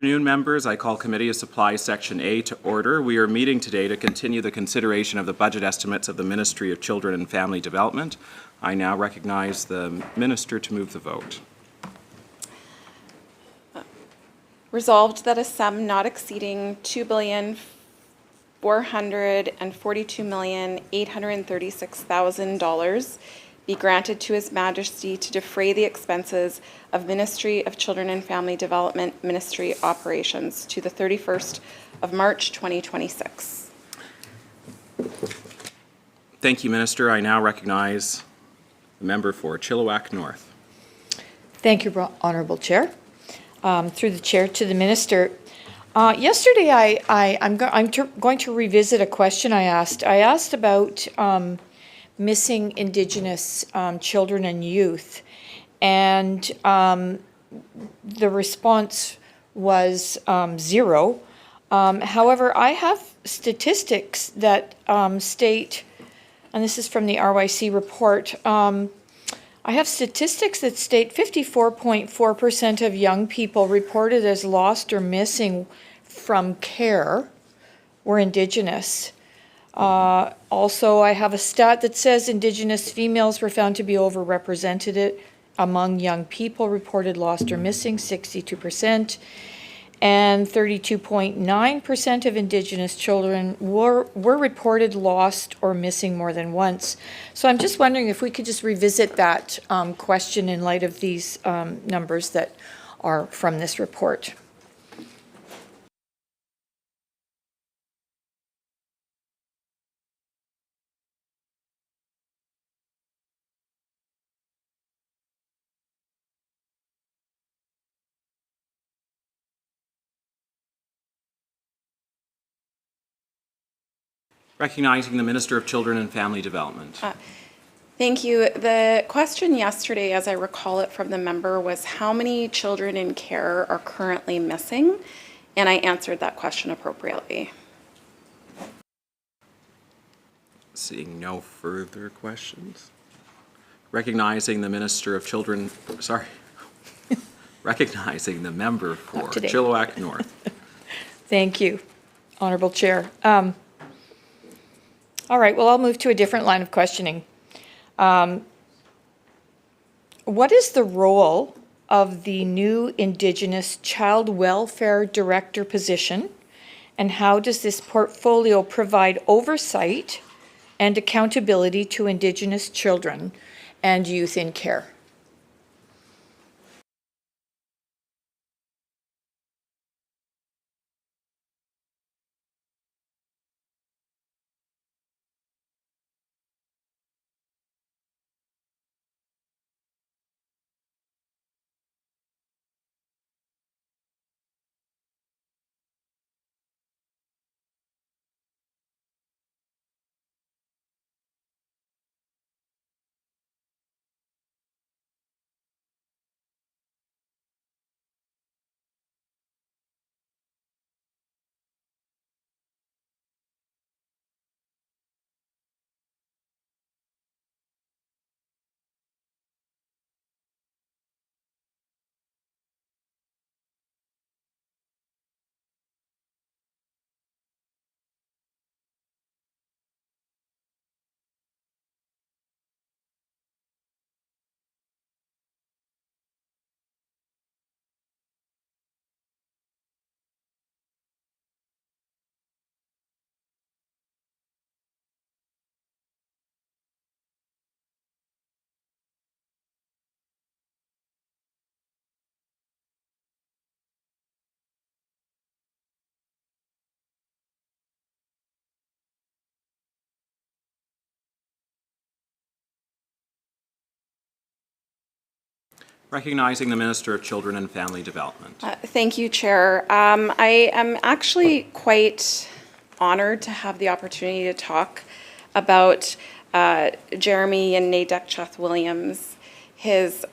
Good afternoon, members. I call Committee of Supplies Section A to order. We are meeting today to continue the consideration of the budget estimates of the Ministry of Children and Family Development. I now recognize the Minister to move the vote. Resolved that a sum not exceeding $2,442,836,000 be granted to His Majesty to defray the expenses of Ministry of Children and Family Development Ministry operations to the 31st of March 2026. Thank you, Minister. I now recognize the member for Chilliwack North. Thank you, Honourable Chair. Through the Chair to the Minister. Yesterday, I'm going to revisit a question I asked. I asked about missing Indigenous children and youth, and the response was 0. However, I have statistics that state, and this is from the RYC report, I have statistics that state 54.4% of young people reported as lost or missing from care were Indigenous. Also, I have a stat that says Indigenous females were found to be overrepresented among young people reported lost or missing, 62%, and 32.9% of Indigenous children were reported lost or missing more than once. So I'm just wondering if we could just revisit that question in light of these numbers that are from this report. Recognizing the Minister of Children and Family Development. Thank you. The question yesterday, as I recall it from the member, was how many children in care are currently missing? And I answered that question appropriately. Seeing no further questions. Recognizing the Minister of Children, recognizing the member for Chilliwack North. Thank you, Honourable Chair. All right, well, I'll move to a different line of questioning. What is the role of the new Indigenous Child Welfare Director position, and how does this portfolio provide oversight and accountability to Indigenous children and youth in care? Recognizing the Minister of Children and Family Development. Thank you, Chair. I am actually quite honored to have the opportunity to talk about Jeremy and Nadek Williams, his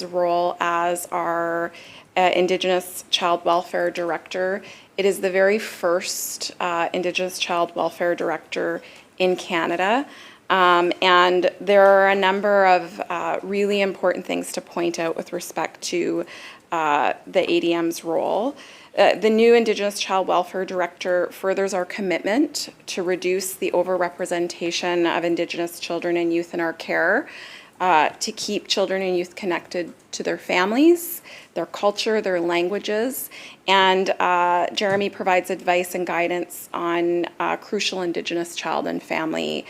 role as our Indigenous Child Welfare Director. It is the very first Indigenous Child Welfare Director in Canada. And there are a number of really important things to point out with respect to the ADM's role. The new Indigenous Child Welfare Director furthers our commitment to reduce the overrepresentation of Indigenous children and youth in our care, to keep children and youth connected to their families, their culture, their languages, and Jeremy provides advice and guidance on crucial Indigenous child and family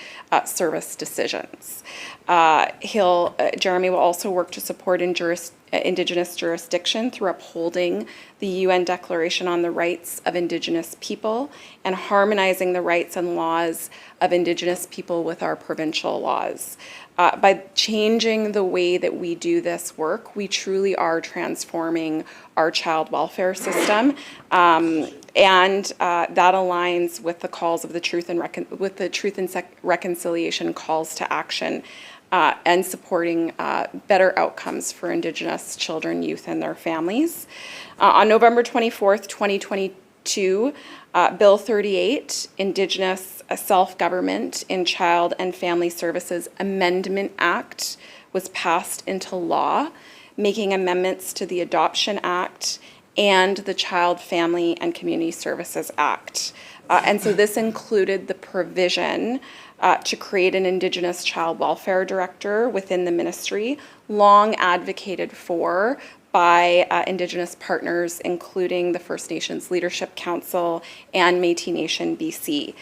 service decisions. Jeremy will also work to support Indigenous jurisdiction through upholding the UN Declaration on the Rights of Indigenous People and harmonizing the rights and laws of Indigenous people with our provincial laws. By changing the way that we do this work, we truly are transforming our child welfare system, and that aligns with the calls of the Truth and Reconciliation calls to action, and supporting better outcomes for Indigenous children, youth, and their families. On November 24th, 2022, Bill 38, Indigenous Self-Government in Child and Family Services Amendment Act, was passed into law, making amendments to the Adoption Act and the Child, Family, and Community Services Act. And so this included the provision to create an Indigenous Child Welfare Director within the ministry, long advocated for by Indigenous partners, including the First Nations Leadership Council and Métis Nation BC.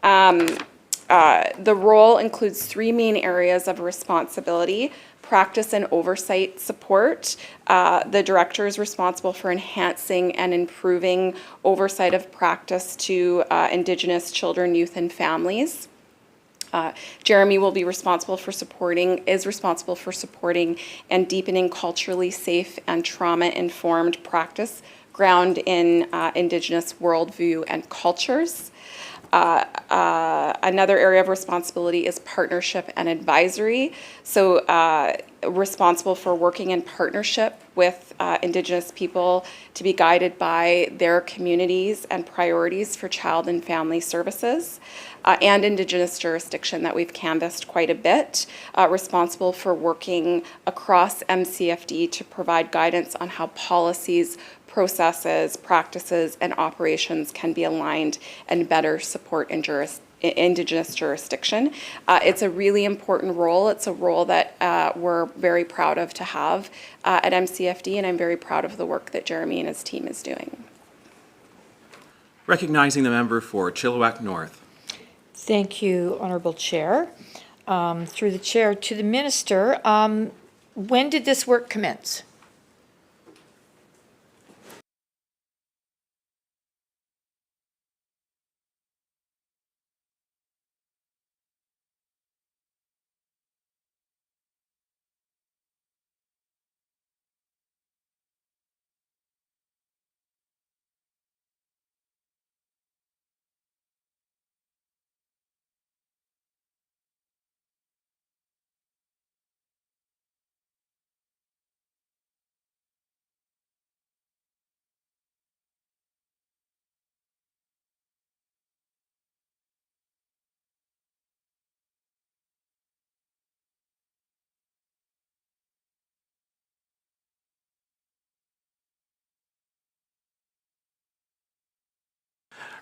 The role includes three main areas of responsibility: practice and oversight support. The director is responsible for enhancing and improving oversight of practice to Indigenous children, youth, and families. Jeremy will be responsible for supporting and deepening culturally safe and trauma-informed practice grounded in Indigenous worldview and cultures. Another area of responsibility is partnership and advisory. So responsible for working in partnership with Indigenous people to be guided by their communities and priorities for child and family services. And Indigenous jurisdiction that we've canvassed quite a bit, responsible for working across MCFD to provide guidance on how policies, processes, practices, and operations can be aligned and better support Indigenous jurisdiction. It's a really important role. It's a role that we're very proud of to have at MCFD, and I'm very proud of the work that Jeremy and his team is doing. Recognizing the member for Chilliwack North. Thank you, Honourable Chair. Through the Chair to the Minister, when did this work commence?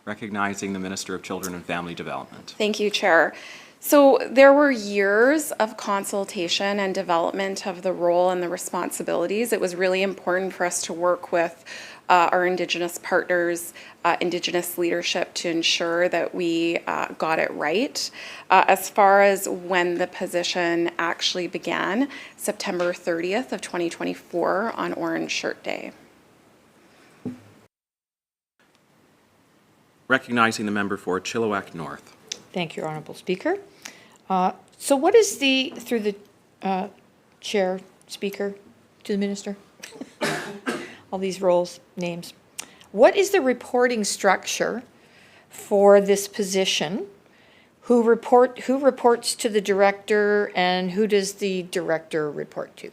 Recognizing the Minister of Children and Family Development. Thank you, Chair. So there were years of consultation and development of the role and the responsibilities. It was really important for us to work with our Indigenous partners, Indigenous leadership, to ensure that we got it right. As far as when the position actually began, September 30th of 2024 on Orange Shirt Day. Recognizing the member for Chilliwack North. Thank you, Honourable Speaker. So what is through the Chair, Speaker, to the Minister? All these roles, names. What is the reporting structure for this position? Who reports to the Director, and who does the Director report to?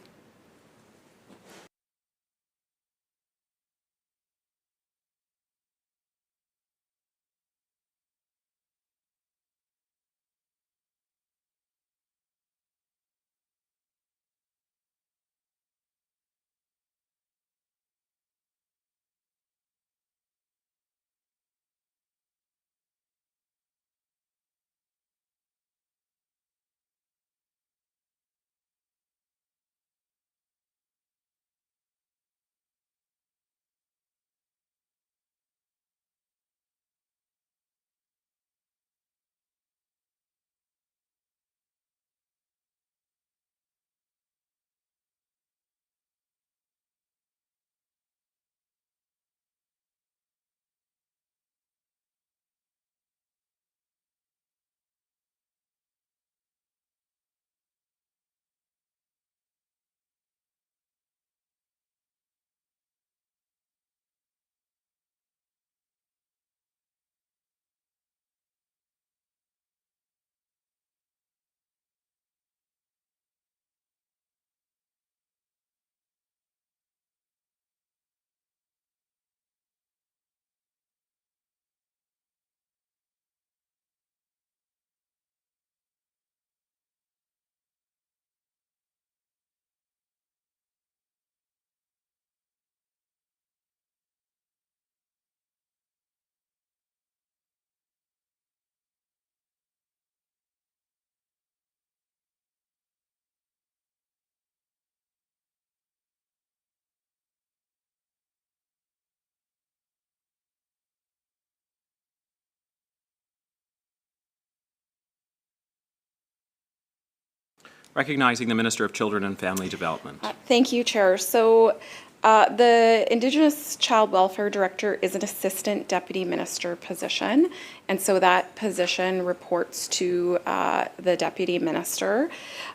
Recognizing the Minister of Children and Family Development. Thank you, Chair. So the Indigenous Child Welfare Director is an assistant deputy minister position, and so that position reports to the deputy minister.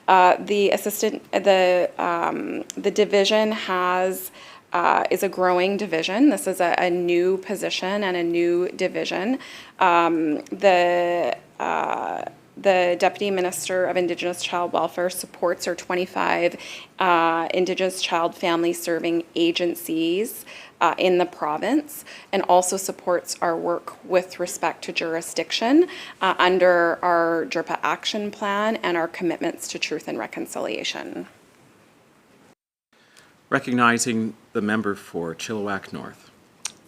The division is a growing division. This is a new position and a new division. The Deputy Minister of Indigenous Child Welfare supports our 25 Indigenous child family serving agencies in the province, and also supports our work with respect to jurisdiction under our JERPA action plan and our commitments to truth and reconciliation. Recognizing the member for Chilliwack North.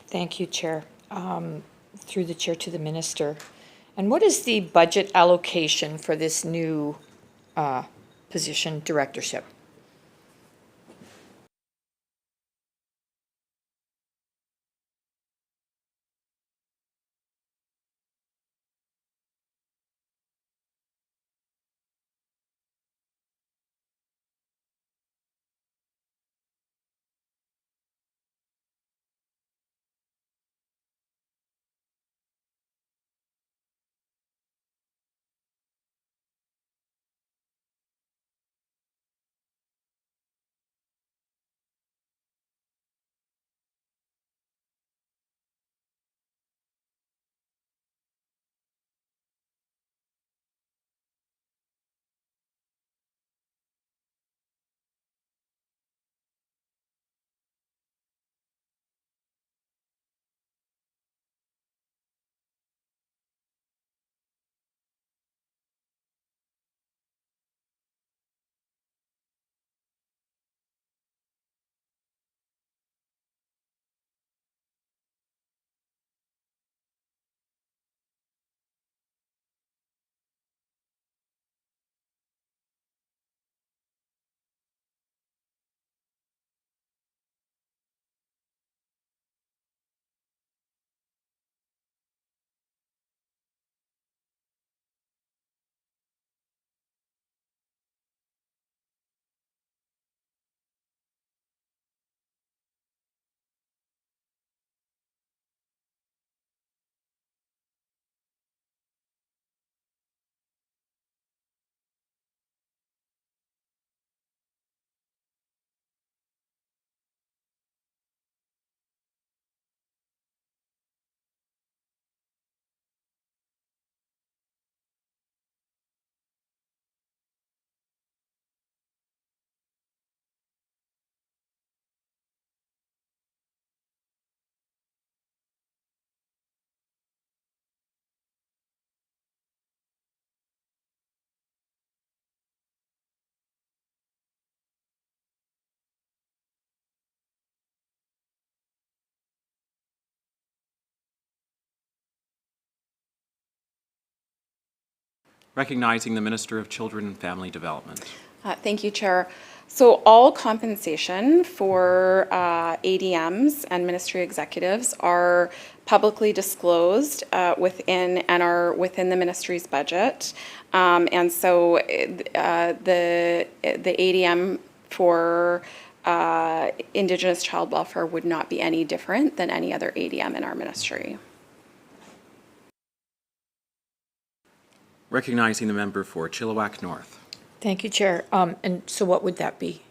Thank you, Chair. Through the Chair to the Minister. And what is the budget allocation for this new position, directorship? Recognizing the Minister of Children and Family Development. Thank you, Chair. So all compensation for ADMs and ministry executives are publicly disclosed within the ministry's budget. And so the ADM for Indigenous child welfare would not be any different than any other ADM in our ministry. Recognizing the member for Chilliwack North. Thank you, Chair. And so what would that be?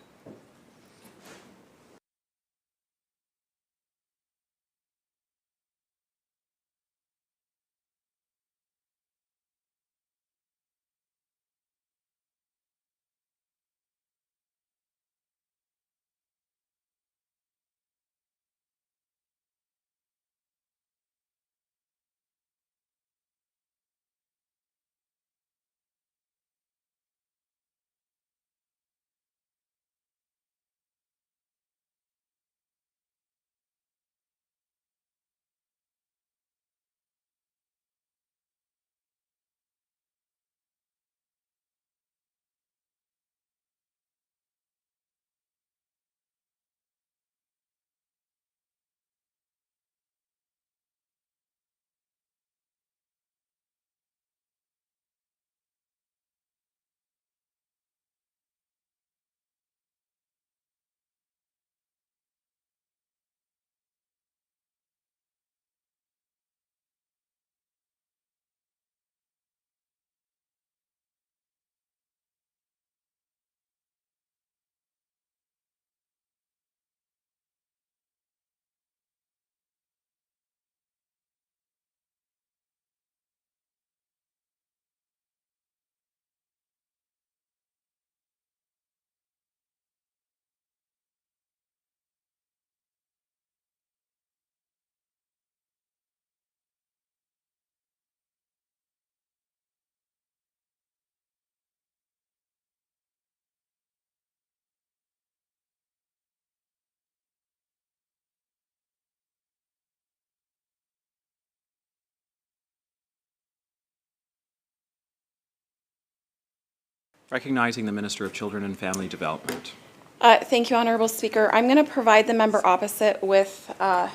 Recognizing the Minister of Children and Family Development. Thank you, Honourable Speaker. I'm going to provide the member opposite with, oh,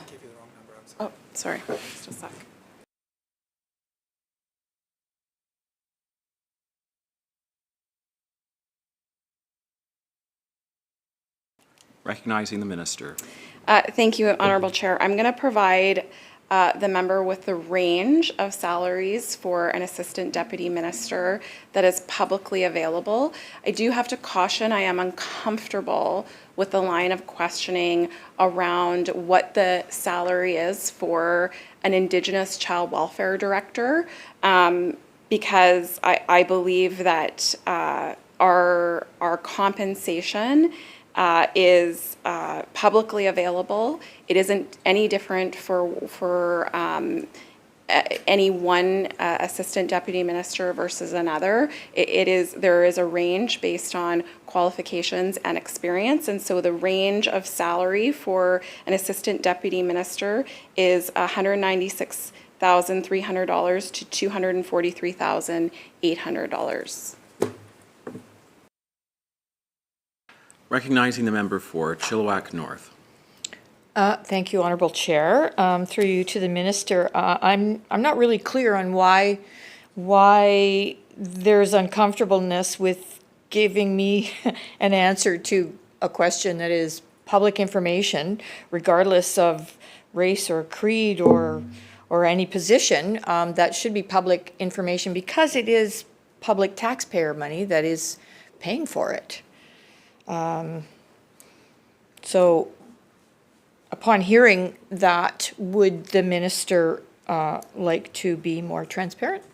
sorry, just a sec. Recognizing the Minister. Thank you, Honourable Chair. I'm going to provide the member with the range of salaries for an assistant deputy minister that is publicly available. I do have to caution, I am uncomfortable with the line of questioning around what the salary is for an Indigenous child welfare director, because I believe that our compensation is publicly available. It isn't any different for any one assistant deputy minister versus another. There is a range based on qualifications and experience, and so the range of salary for an assistant deputy minister is $196,300 to $243,800. Recognizing the member for Chilliwack North. Thank you, Honourable Chair. Through you to the Minister, I'm not really clear on why there's uncomfortableness with giving me an answer to a question that is public information, regardless of race or creed or any position. That should be public information because it is public taxpayer money that is paying for it. So upon hearing that, would the minister like to be more transparent?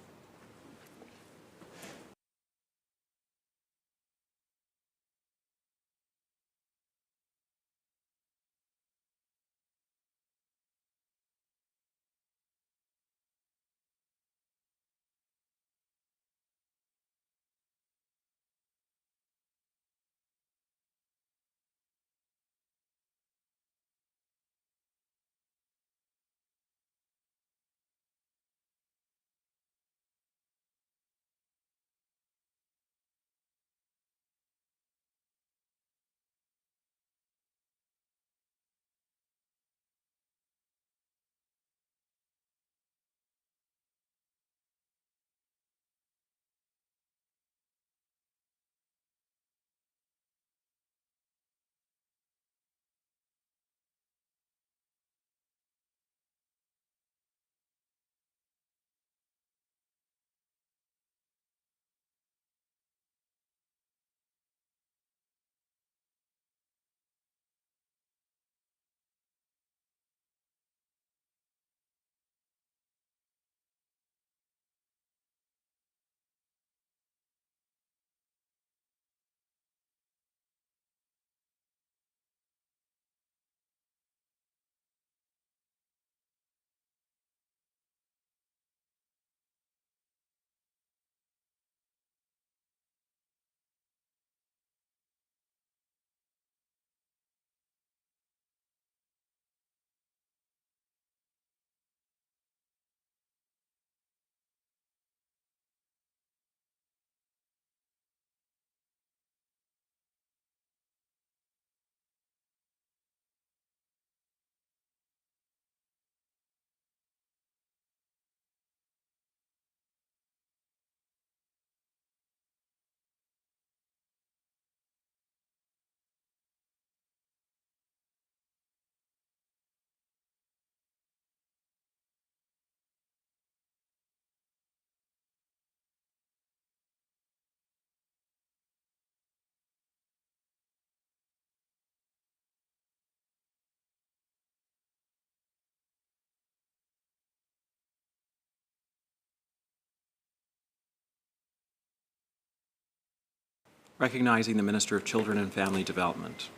Recognizing the Minister of Children and Family Development.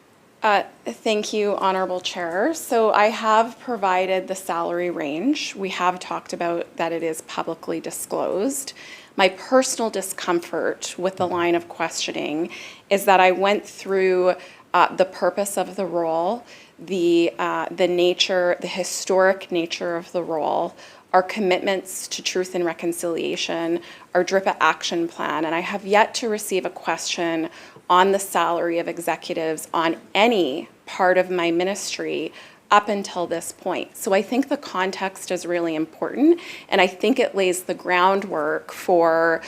Thank you, Honourable Chair. So I have provided the salary range. We have talked about that it is publicly disclosed. My personal discomfort with the line of questioning is that I went through the purpose of the role, the nature, the historic nature of the role, our commitments to truth and reconciliation, our DRIPA action plan, and I have yet to receive a question on the salary of executives on any part of my ministry up until this point. So I think the context is really important, and I think it lays the groundwork for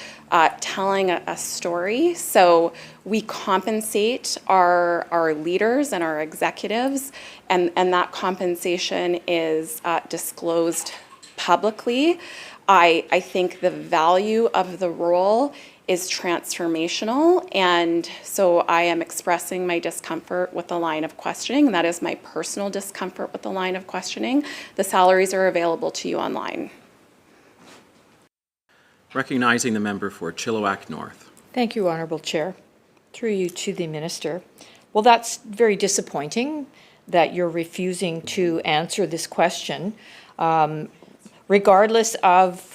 telling a story. So we compensate our leaders and our executives, and that compensation is disclosed publicly. I think the value of the role is transformational, and so I am expressing my discomfort with the line of questioning. That is my personal discomfort with the line of questioning. The salaries are available to you online. Recognizing the member for Chilliwack North. Thank you, Honourable Chair. Through you to the Minister. Well, that's very disappointing that you're refusing to answer this question, regardless of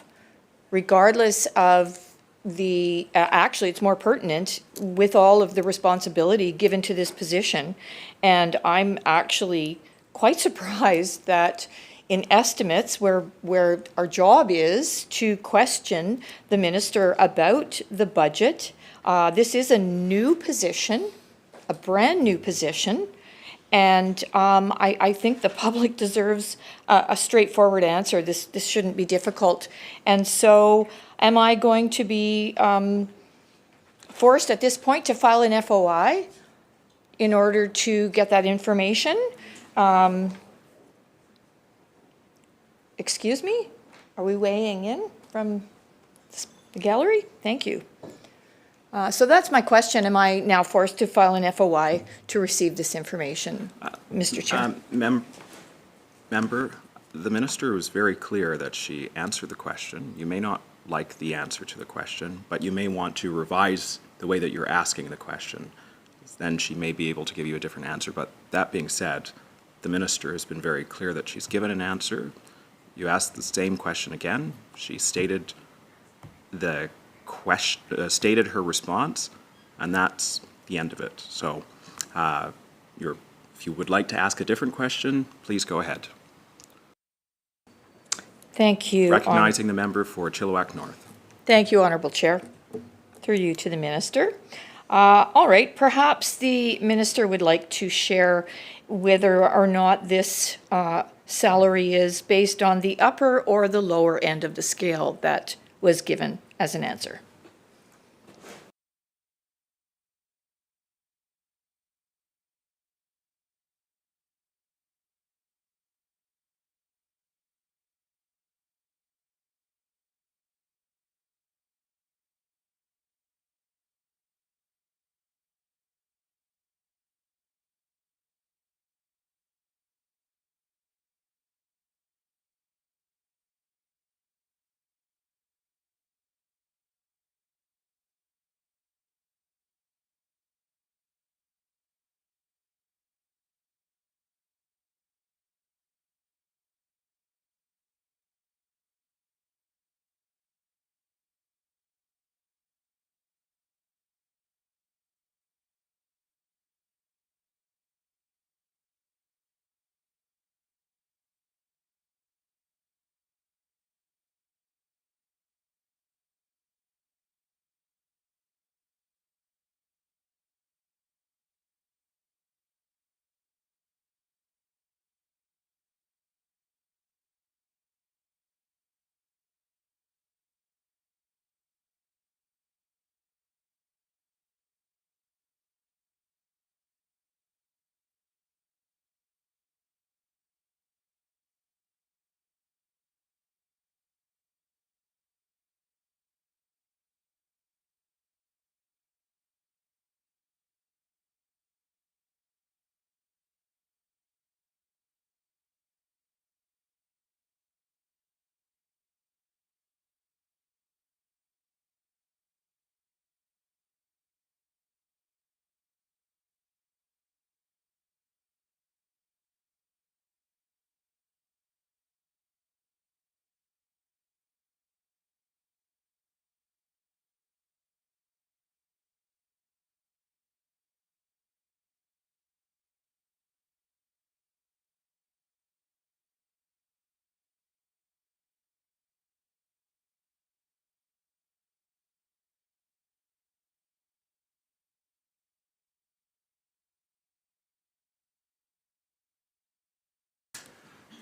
the, actually, it's more pertinent with all of the responsibility given to this position. And I'm actually quite surprised that in estimates where our job is to question the minister about the budget, this is a new position, a brand new position. And I think the public deserves a straightforward answer. This shouldn't be difficult. And so am I going to be forced at this point to file an FOI in order to get that information? Excuse me? Are we weighing in from the gallery? Thank you. So that's my question. Am I now forced to file an FOI to receive this information, Mr. Chair? Member, the minister was very clear that she answered the question. You may not like the answer to the question, but you may want to revise the way that you're asking the question. Then she may be able to give you a different answer. But that being said, the minister has been very clear that she's given an answer. You asked the same question again. She stated the stated her response, and that's the end of it. So if you would like to ask a different question, please go ahead. Thank you. Recognizing the member for Chilliwack North. Thank you, Honourable Chair. Through you to the Minister. All right, perhaps the Minister would like to share whether or not this salary is based on the upper or the lower end of the scale that was given as an answer.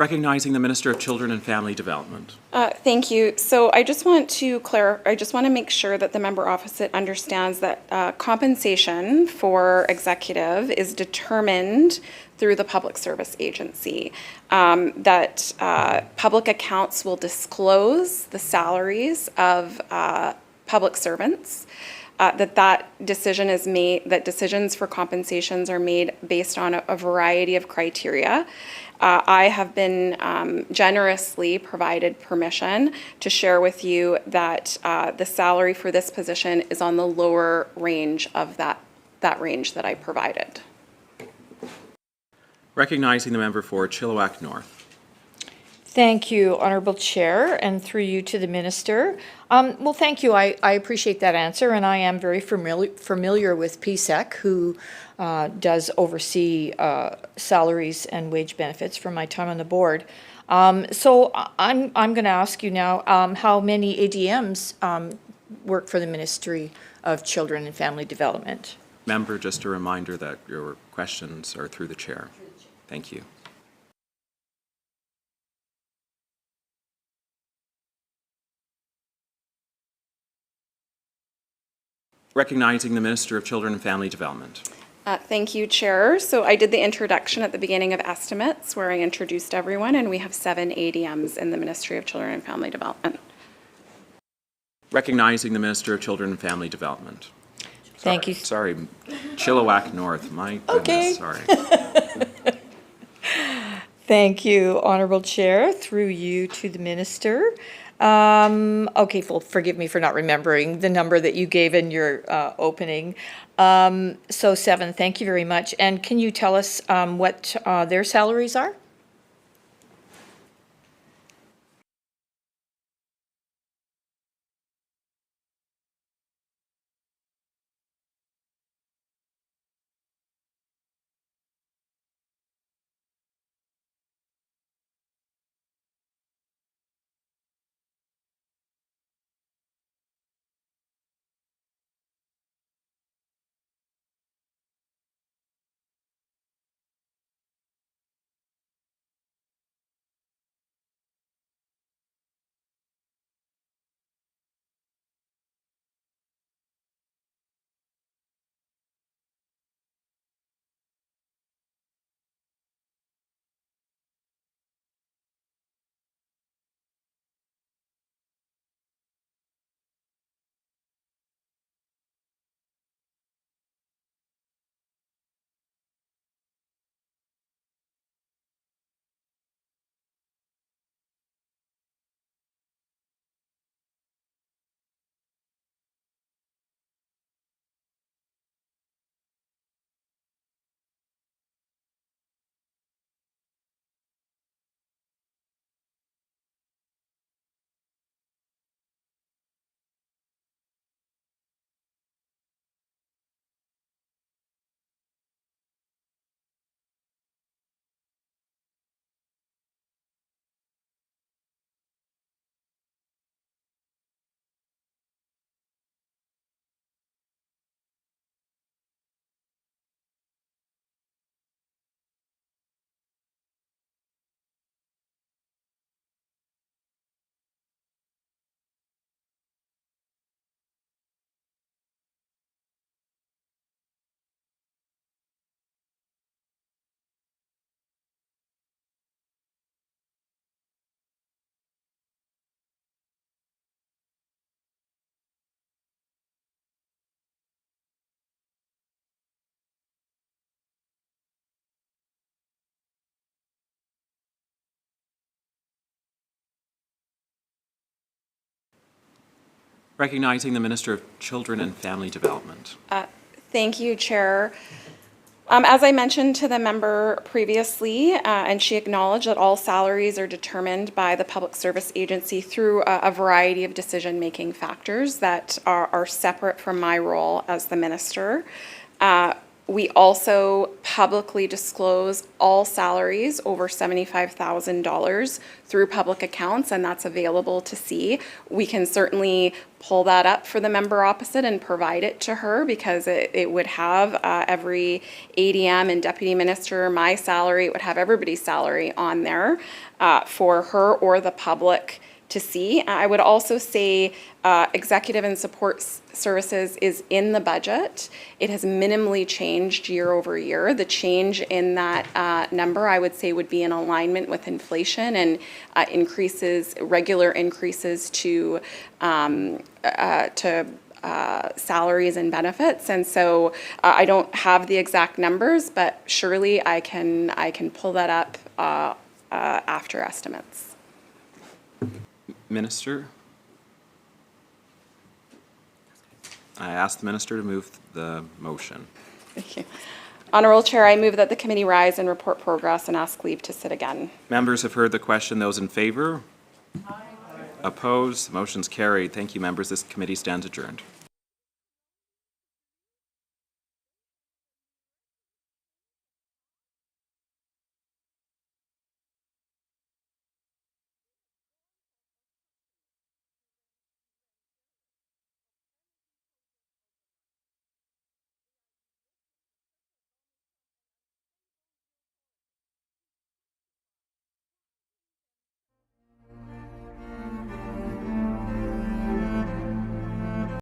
Recognizing the Minister of Children and Family Development. Thank you. So I just want to make sure that the member opposite understands that compensation for executive is determined through the Public Service Agency. That public accounts will disclose the salaries of public servants. That decision is made, that decisions for compensations are made based on a variety of criteria. I have been generously provided permission to share with you that the salary for this position is on the lower range of that range that I provided. Recognizing the member for Chilliwack North. Thank you, Honourable Chair, and through you to the Minister. Well, thank you. I appreciate that answer, and I am very familiar with PSEC, who does oversee salaries and wage benefits from my time on the board. So I'm going to ask you now, how many ADMs work for the Ministry of Children and Family Development? Member, just a reminder that your questions are through the chair. Thank you. Recognizing the Minister of Children and Family Development. Thank you, Chair. So I did the introduction at the beginning of estimates where I introduced everyone, and we have 7 ADMs in the Ministry of Children and Family Development. Recognizing the Minister of Children and Family Development. Thank you. Sorry, Chilliwack North, my goodness, Okay. sorry. Thank you, Honourable Chair, through you to the Minister. Okay, well, forgive me for not remembering the number that you gave in your opening. So 7, thank you very much. And can you tell us what their salaries are? Recognizing the Minister of Children and Family Development. Thank you, Chair. As I mentioned to the member previously, and she acknowledged that all salaries are determined by the Public Service Agency through a variety of decision-making factors that are separate from my role as the minister. We also publicly disclose all salaries over $75,000 through public accounts, and that's available to see. We can certainly pull that up for the member opposite and provide it to her, because it would have every ADM and deputy minister, my salary, it would have everybody's salary on there for her or the public to see. I would also say executive and support services is in the budget. It has minimally changed year over year. The change in that number, I would say, would be in alignment with inflation and regular increases to salaries and benefits. And so I don't have the exact numbers, but surely I can pull that up after estimates. Minister? I ask the minister to move the motion. Thank you. Honorable Chair, I move that the committee rise and report progress and ask leave to sit again. Members have heard the question. Those in favor? Aye. Opposed? Motion's carried. Thank you, members. This committee stands adjourned.